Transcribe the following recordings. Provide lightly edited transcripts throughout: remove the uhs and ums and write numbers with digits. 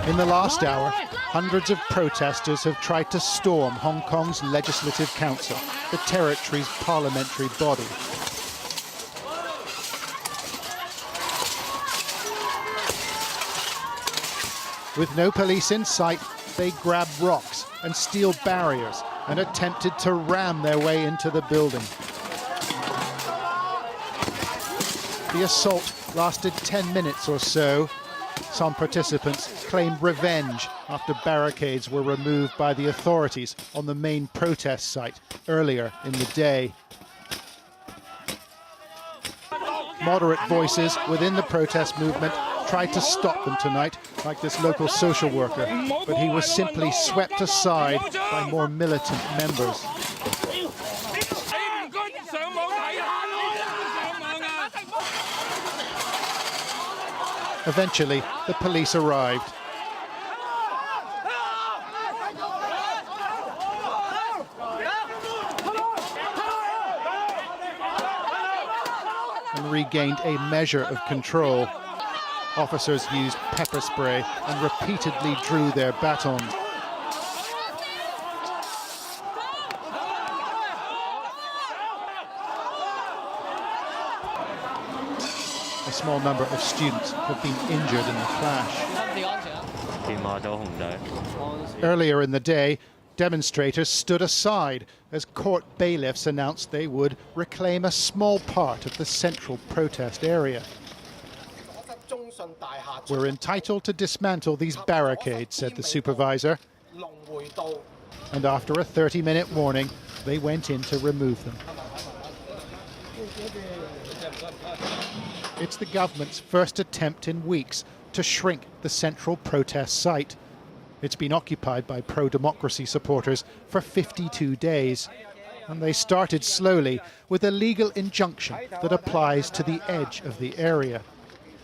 In the last hour, hundreds of protesters have tried to storm Hong Kong's Legislative Council, the territory's parliamentary body. With no police in sight, they grabbed rocks and steel barriers and attempted to ram their way into the building. The assault lasted 10 minutes or so. Some participants claimed revenge after barricades were removed by the authorities on the main protest site earlier in the day. Moderate voices within the protest movement tried to stop them tonight, like this local social worker, but he was simply swept aside by more militant members. Eventually, the police arrived. And regained a measure of control. Officers used pepper spray and repeatedly drew their batons. A small number of students have been injured in the clash. Earlier in the day, demonstrators stood aside as court bailiffs announced they would reclaim a small part of the central protest area. We're entitled to dismantle these barricades, said the supervisor. And after a 30-minute warning, they went in to remove them. It's the government's first attempt in weeks to shrink the central protest site. It's been occupied by pro-democracy supporters for 52 days. And they started slowly with a legal injunction that applies to the edge of the area.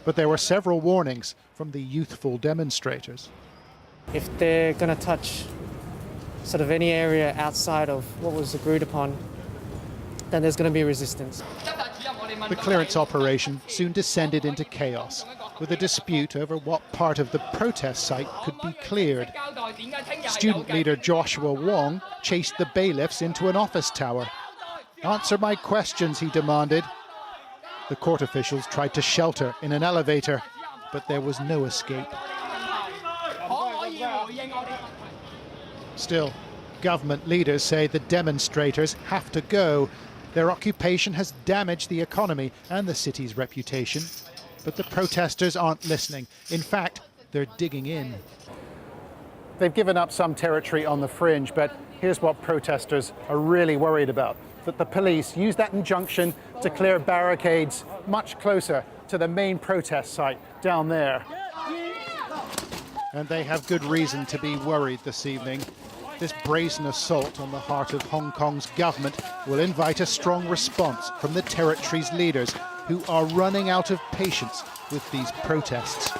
But there were several warnings from the youthful demonstrators. If they're going to touch sort of any area outside of what was agreed upon, then there's going to be resistance. The clearance operation soon descended into chaos, with a dispute over what part of the protest site could be cleared. Student leader Joshua Wong chased the bailiffs into an office tower. "Answer my questions," he demanded. The court officials tried to shelter in an elevator, but there was no escape. Still, government leaders say the demonstrators have to go. Their occupation has damaged the economy and the city's reputation. But the protesters aren't listening. In fact, they're digging in. They've given up some territory on the fringe, but here's what protesters are really worried about: that the police use that injunction to clear barricades much closer to the main protest site down there. And they have good reason to be worried this evening. This brazen assault on the heart of Hong Kong's government will invite a strong response from the territory's leaders, who are running out of patience with these protests.